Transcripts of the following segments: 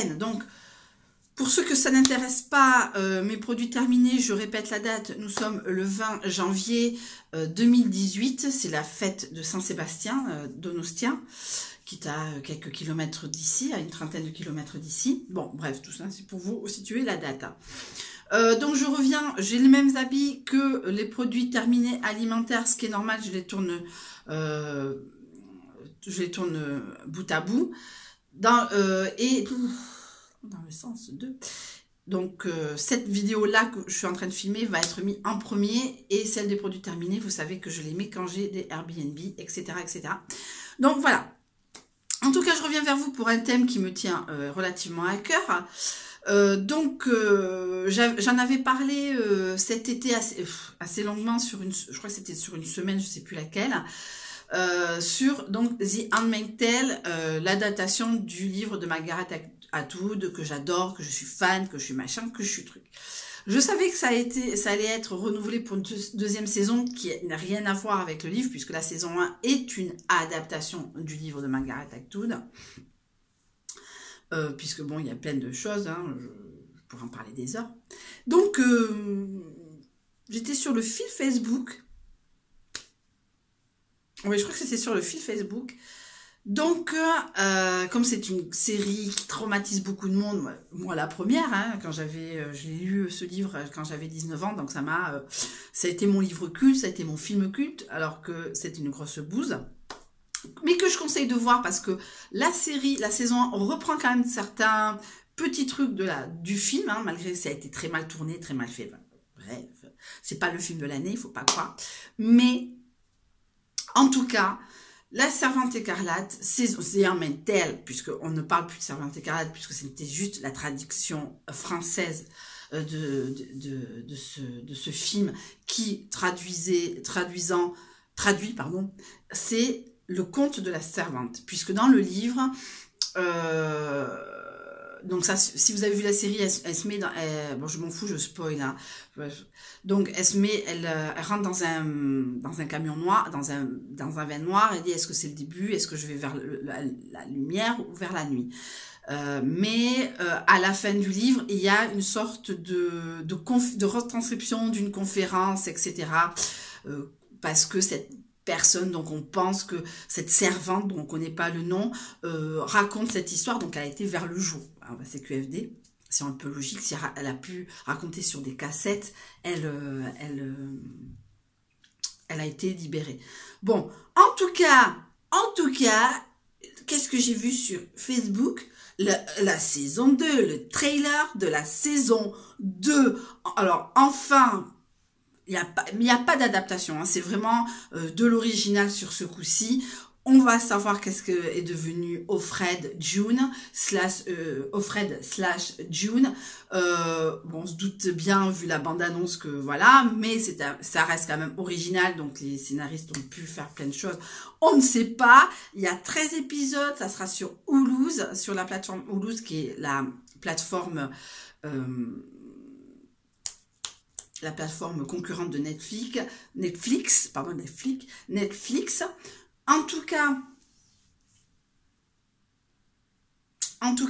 semaine. Donc, pour ceux que ça n'intéresse pas, mes produits terminés, je répète la date, nous sommes le 20 janvier 2018, c'est la fête de Saint-Sébastien, d'Onostien, qui est à quelques kilomètres d'ici, à une trentaine de kilomètres d'ici. Bon, bref, tout ça, c'est pour vous situer la date. Donc je reviens, j'ai les mêmes habits que les produits terminés alimentaires, ce qui est normal, je les tourne bout à bout. Dans le sens de... Donc, cette vidéo-là que je suis en train de filmer va être mise en premier et celle des produits terminés, vous savez que je les mets quand j'ai des Airbnb, etc., etc. Donc, voilà. En tout cas, je reviens vers vous pour un thème qui me tient relativement à cœur. J'en avais parlé cet été assez longuement, je crois que c'était sur une semaine, je ne sais plus laquelle, sur donc The Handmaid's Tale, l'adaptation du livre de Margaret Atwood, que j'adore, que je suis fan, que je suis machin, que je suis truc. Je savais que ça allait être renouvelé pour une deuxième saison qui n'a rien à voir avec le livre, puisque la saison 1 est une adaptation du livre de Margaret Atwood. Puisque bon, il y a plein de choses, hein, je pourrais en parler des heures. Donc, j'étais sur le fil Facebook. Oui, je crois que c'était sur le fil Facebook. Donc, comme c'est une série qui traumatise beaucoup de monde, moi la première, hein, quand j'ai lu ce livre quand j'avais 19 ans, donc ça a été mon livre culte, ça a été mon film culte, alors que c'est une grosse bouse. Mais que je conseille de voir parce que la saison 1 reprend quand même certains petits trucs du film, hein, malgré que ça a été très mal tourné, très mal fait. Bref, c'est pas le film de l'année, il faut pas croire. Mais, en tout cas, La Servante écarlate, c'est Handmaid's Tale, puisqu'on ne parle plus de Servante écarlate, puisque c'était juste la traduction française de ce film qui traduit, c'est le conte de la servante, puisque dans le livre, donc ça, si vous avez vu la série, elle se met dans, bon je m'en fous, je spoil, hein. Donc elle rentre dans un camion noir, dans un van noir, elle dit est-ce que c'est le début, est-ce que je vais vers la lumière ou vers la nuit. Mais à la fin du livre, il y a une sorte de retranscription d'une conférence, etc. Parce que cette personne, donc on pense que cette servante, dont on ne connaît pas le nom, raconte cette histoire, donc elle a été vers le jour. Alors, c'est QFD, c'est un peu logique, si elle a pu raconter sur des cassettes, elle a été libérée. Bon, en tout cas, qu'est-ce que j'ai vu sur Facebook? La saison 2, le trailer de la saison 2. Alors, enfin, il n'y a pas d'adaptation, hein, c'est vraiment de l'original sur ce coup-ci. On va savoir qu'est-ce que est devenu Offred June /June. Bon, on se doute bien vu la bande-annonce que voilà, mais ça reste quand même original, donc les scénaristes ont pu faire plein de choses. On ne sait pas. Il y a 13 épisodes, ça sera sur Hulu, sur la plateforme Hulu, qui est la plateforme concurrente de Netflix. En tout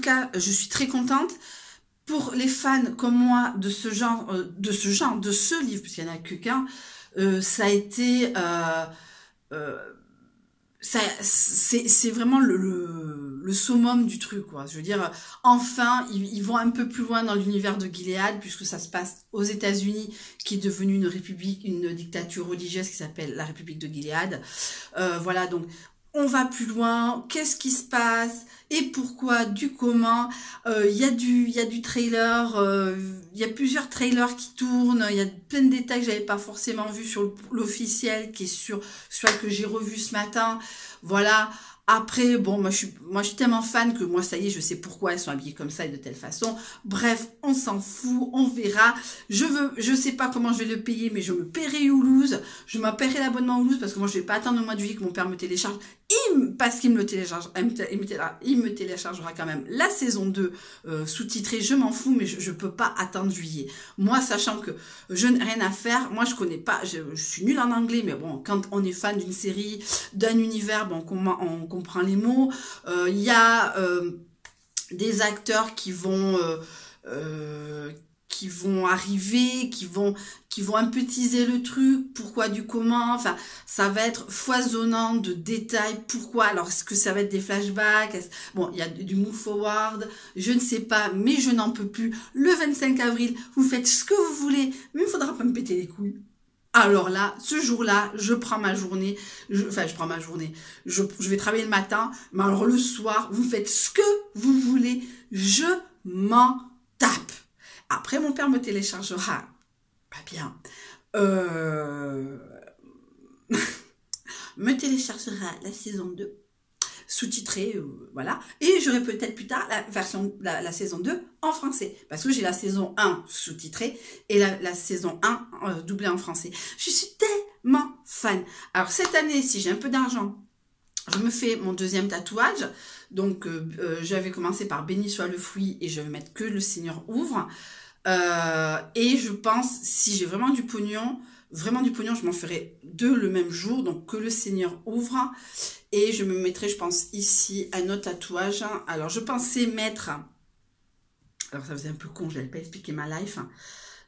cas, je suis très contente. Pour les fans comme moi de ce livre, puisqu'il n'y en a que qu'un, ça a été... c'est vraiment le summum du truc, quoi. Je veux dire, enfin, ils vont un peu plus loin dans l'univers de Gilead, puisque ça se passe aux États-Unis, qui est devenue une dictature religieuse qui s'appelle la République de Gilead. Voilà, donc on va plus loin. Qu'est-ce qui se passe et pourquoi, du comment. Il y a du trailer, il y a plusieurs trailers qui tournent, il y a plein de détails que j'avais pas forcément vu sur l'officiel, qui est sur celui que j'ai revu ce matin. Voilà. Après, bon, moi je suis tellement fan que moi, ça y est, je sais pourquoi elles sont habillées comme ça et de telle façon. Bref, on s'en fout, on verra. Je sais pas comment je vais le payer, mais je me paierai Hulu. Je me paierai l'abonnement Hulu parce que moi, je vais pas attendre le mois de juillet que mon père me télécharge. Parce qu'il me le télécharge, il me téléchargera quand même la saison 2 sous-titrée. Je m'en fous, mais je peux pas attendre juillet. Moi, sachant que je n'ai rien à faire, moi, je connais pas, je suis nulle en anglais, mais bon, quand on est fan d'une série, d'un univers, bon, on comprend les mots. Il y a des acteurs qui vont arriver, qui vont un peu teaser le truc, pourquoi du comment, enfin, ça va être foisonnant de détails, pourquoi, alors est-ce que ça va être des flashbacks, bon, il y a du move forward, je ne sais pas, mais je n'en peux plus, le 25 avril, vous faites ce que vous voulez, mais il ne faudra pas me péter les couilles. Alors là, ce jour-là, je prends ma journée, je vais travailler le matin, mais alors le soir, vous faites ce que vous voulez, je m'en tape. Après, mon père me téléchargera, pas bien, me téléchargera la saison 2, sous-titrée, voilà, et j'aurai peut-être plus tard la saison 2 en français, parce que j'ai la saison 1 sous-titrée et la saison 1 doublée en français. Je suis tellement fan. Alors cette année, si j'ai un peu d'argent, je me fais mon deuxième tatouage. Donc j'avais commencé par béni soit le fruit et je vais mettre que le Seigneur ouvre. Et je pense, si j'ai vraiment du pognon, je m'en ferai 2 le même jour, donc que le Seigneur ouvre. Et je me mettrai, je pense, ici un autre tatouage. Alors je pensais mettre, alors ça faisait un peu con, je n'avais pas expliqué ma life.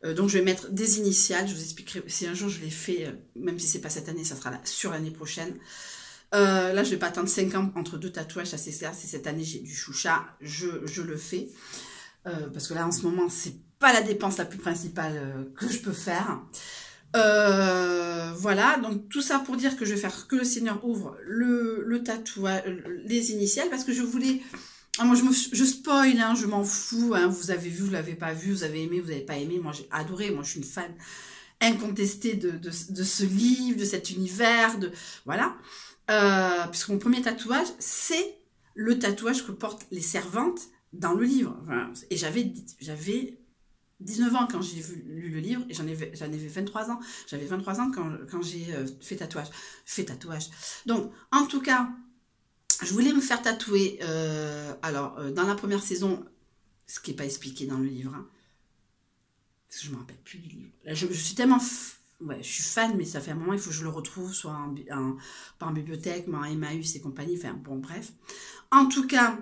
Donc je vais mettre des initiales, je vous expliquerai si un jour je l'ai fait, même si c'est pas cette année, ça sera sur l'année prochaine. Là, je vais pas attendre 5 ans entre 2 tatouages, ça c'est clair. Si cette année j'ai du choucha, je le fais. Parce que là, en ce moment, c'est pas la dépense la plus principale que je peux faire. Voilà, donc tout ça pour dire que je vais faire que le Seigneur ouvre le tatouage, les initiales, parce que je voulais... Ah, moi, je spoil, hein, je m'en fous. Hein, vous avez vu, vous l'avez pas vu, vous avez aimé, vous n'avez pas aimé. Moi, j'ai adoré. Moi, je suis une fan incontestée de ce livre, de cet univers. Voilà. Puisque mon premier tatouage, c'est le tatouage que portent les servantes dans le livre. Enfin, et j'avais 19 ans quand j'ai lu le livre, et j'en avais 23 ans. J'avais 23 ans quand j'ai fait tatouage. Donc, en tout cas, je voulais me faire tatouer, dans la première saison, ce qui n'est pas expliqué dans le livre, hein, parce que je ne me rappelle plus du livre. Là, je suis tellement... Ouais, je suis fan, mais ça fait un moment, il faut que je le retrouve, soit pas en bibliothèque, mais en Emmaüs et compagnie, enfin, bon, bref. En tout cas,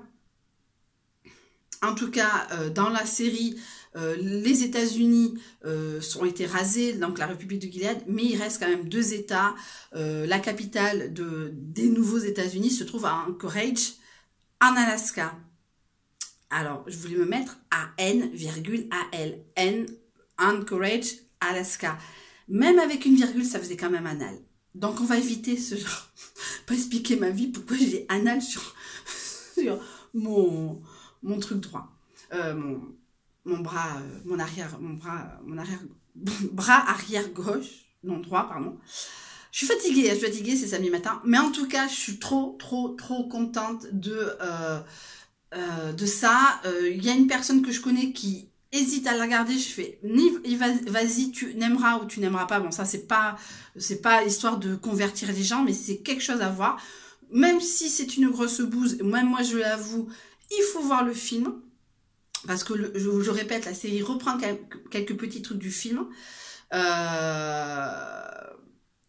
dans la série, les États-Unis ont été rasés, donc la République de Gilead, mais il reste quand même 2 États. La capitale des nouveaux États-Unis se trouve à Anchorage, en Alaska. Alors, je voulais me mettre A-N,A-L. Anchorage, Alaska. Même avec une virgule, ça faisait quand même anal. Donc, on va éviter ce genre. Pas expliquer ma vie, pourquoi j'ai anal sur mon truc droit. Mon bras arrière gauche, non droit, pardon. Je suis fatiguée, c'est samedi matin. Mais en tout cas, je suis trop contente de ça. Il y a une personne que je connais qui hésite à la regarder. Je fais, vas-y, tu n'aimeras ou tu n'aimeras pas. Bon, ça, c'est pas histoire de convertir les gens, mais c'est quelque chose à voir. Même si c'est une grosse bouse, même moi, je l'avoue, il faut voir le film. Parce que, je répète, la série reprend quelques petits trucs du film.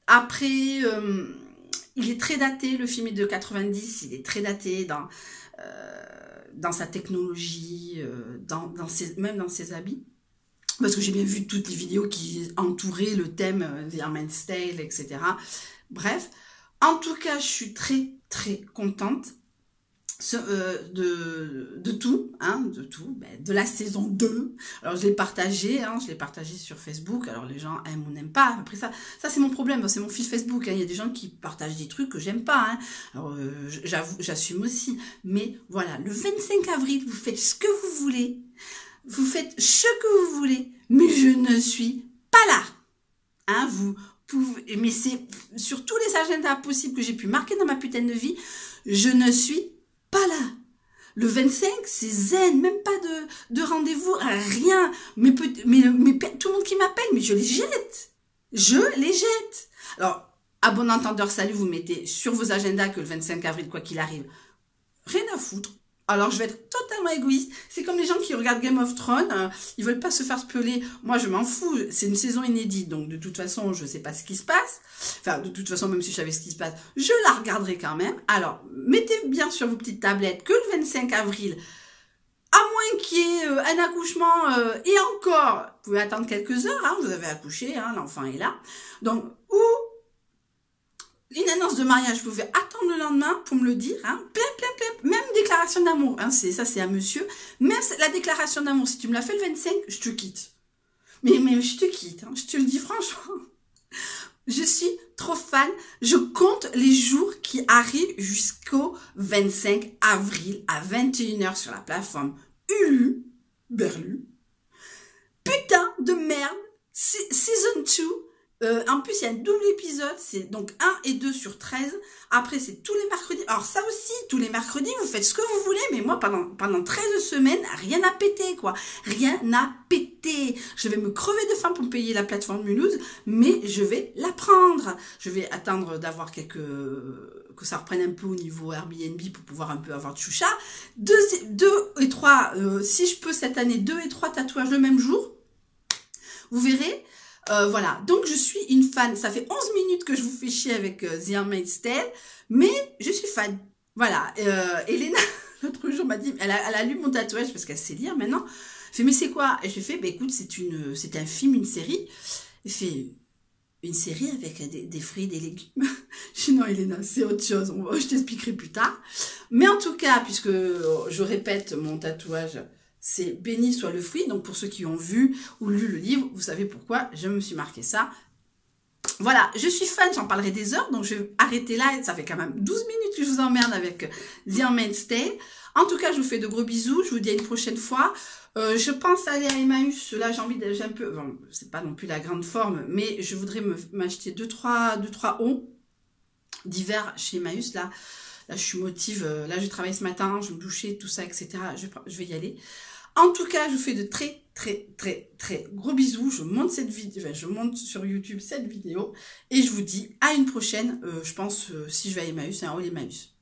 Après, il est très daté, le film est de 90, il est très daté dans sa technologie, même dans ses habits. Parce que j'ai bien vu toutes les vidéos qui entouraient le thème The Handmaid's Tale, etc. Bref, en tout cas, je suis très contente de tout, de la saison 2. Alors je l'ai partagé, sur Facebook. Alors les gens aiment ou n'aiment pas. Après ça c'est mon problème, c'est mon fil Facebook. Il y a des gens qui partagent des trucs que j'aime pas. Alors j'assume aussi. Mais voilà, le 25 avril, vous faites ce que vous voulez. Vous faites ce que vous voulez. Mais je ne suis pas là. Vous pouvez, mais c'est sur tous les agendas possibles que j'ai pu marquer dans ma putain de vie, je ne suis pas là. Le 25, c'est zen, même pas de rendez-vous, rien. Mais tout le monde qui m'appelle, mais je les jette. Alors, à bon entendeur, salut, vous mettez sur vos agendas que le 25 avril, quoi qu'il arrive, rien à foutre. Alors, je vais être totalement égoïste. C'est comme les gens qui regardent Game of Thrones. Ils veulent pas se faire spoiler. Moi, je m'en fous. C'est une saison inédite. Donc, de toute façon, je sais pas ce qui se passe. Enfin, de toute façon, même si je savais ce qui se passe, je la regarderai quand même. Alors, mettez bien sur vos petites tablettes que le 25 avril, qu'il y ait un accouchement, et encore, vous pouvez attendre quelques heures, hein, vous avez accouché, hein, l'enfant est là. Donc, ou une annonce de mariage, vous pouvez attendre le lendemain pour me le dire, hein, même déclaration d'amour, hein, ça c'est un monsieur, même la déclaration d'amour, si tu me l'as fait le 25, je te quitte. Mais je te quitte, hein, je te le dis franchement. Je suis trop fan. Je compte les jours qui arrivent jusqu'au 25 avril à 21 h sur la plateforme Hulu, Berlu. Putain de merde. Season 2. En plus, il y a un double épisode. C'est donc 1 et 2 sur 13. Après, c'est tous les mercredis. Alors ça aussi, tous les mercredis, vous faites ce que vous voulez. Mais moi, pendant 13 semaines, rien n'a pété, quoi. Rien n'a pété. Je vais me crever de faim pour me payer la plateforme Mulhouse, mais je vais la prendre. Je vais attendre d'avoir que ça reprenne un peu au niveau Airbnb pour pouvoir un peu avoir de choucha. 2 et 3, si je peux cette année, 2 et 3 tatouages le même jour. Vous verrez. Voilà, donc je suis une fan. Ça fait 11 minutes que je vous fais chier avec The Handmaid's Tale, mais je suis fan. Voilà, Elena, l'autre jour, m'a dit, elle a lu mon tatouage parce qu'elle sait lire maintenant. Elle fait, mais c'est quoi? Et je lui ai fait, bah, écoute, c'est un film, une série. Elle fait, une série avec des fruits et des légumes. Je dis, non, Elena, c'est autre chose. Je t'expliquerai plus tard. Mais en tout cas, puisque je répète mon tatouage, c'est béni soit le fruit. Donc pour ceux qui ont vu ou lu le livre, vous savez pourquoi je me suis marqué ça. Voilà, je suis fan, j'en parlerai des heures, donc je vais arrêter là. Ça fait quand même 12 minutes que je vous emmerde avec The Handmaid's Tale. En tout cas, je vous fais de gros bisous, je vous dis à une prochaine fois. Je pense aller à Emmaüs, là j'ai envie d'aller un peu, bon, c'est pas non plus la grande forme, mais je voudrais m'acheter 2-3 hauts d'hiver chez Emmaüs, là je suis motive, là je travaille ce matin, je vais me doucher, tout ça, etc. Je vais y aller. En tout cas, je vous fais de très gros bisous. Je monte cette vidéo, enfin, je monte sur YouTube cette vidéo et je vous dis à une prochaine. Je pense si je vais à Emmaüs, c'est un haut Emmaüs.